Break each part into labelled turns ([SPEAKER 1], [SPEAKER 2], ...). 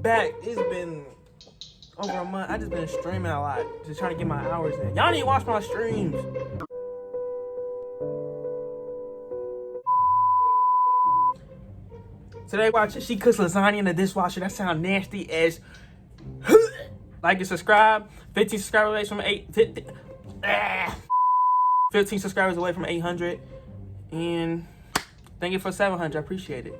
[SPEAKER 1] back. It's been over a month. I just been streaming a lot, just trying to get my hours in. Y'all need to watch my streams. Today, watch it. She cooks lasagna in the dishwasher. That sounds nasty as. Like and subscribe. 15 subscribers away from 15 subscribers away from 800. And thank you for 700. I appreciate it.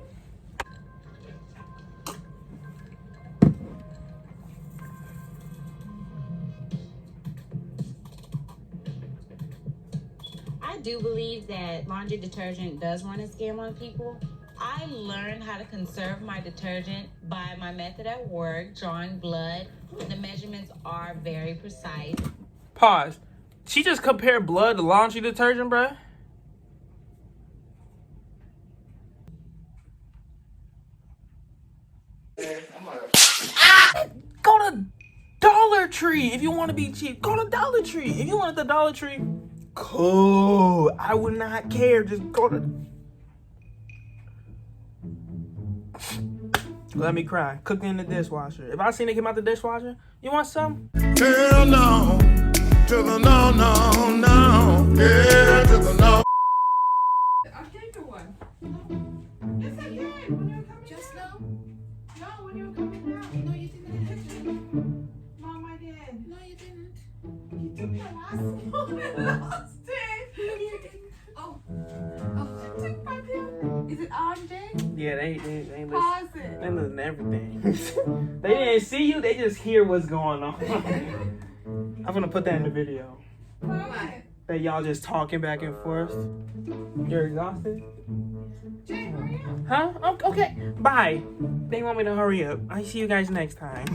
[SPEAKER 2] I do believe that laundry detergent does run a scam on people. I learned how to conserve my detergent by my method at work, drawing blood. The measurements are very precise.
[SPEAKER 1] Pause. She just compared blood to laundry detergent, bruh? Go to Dollar Tree if you want to be cheap. Go to Dollar Tree. If you want at the Dollar Tree, cool. I would not care. Just go to... Let me cry. Cooking in the dishwasher. If I seen it come out the dishwasher, you want some?
[SPEAKER 3] Hell no. To the no, no, no. Yeah, to the no.
[SPEAKER 4] I gave you one. Yes, I did. When you were coming just now? No, when you were coming down. No, you didn't. Mom, I did. No, you didn't. You took my last one and lost it. No, you didn't. Oh, you took my pen. Is it on, Jay?
[SPEAKER 1] Yeah, they listen.
[SPEAKER 4] Pause it.
[SPEAKER 1] They listen to everything. They didn't see you. They just hear what's going on. I'm gonna put that in the video.
[SPEAKER 4] Pause it.
[SPEAKER 1] That y'all just talking back and forth. You're exhausted?
[SPEAKER 4] Jay, hurry up.
[SPEAKER 1] Huh? Okay. Bye. They want me to hurry up. I see you guys next time.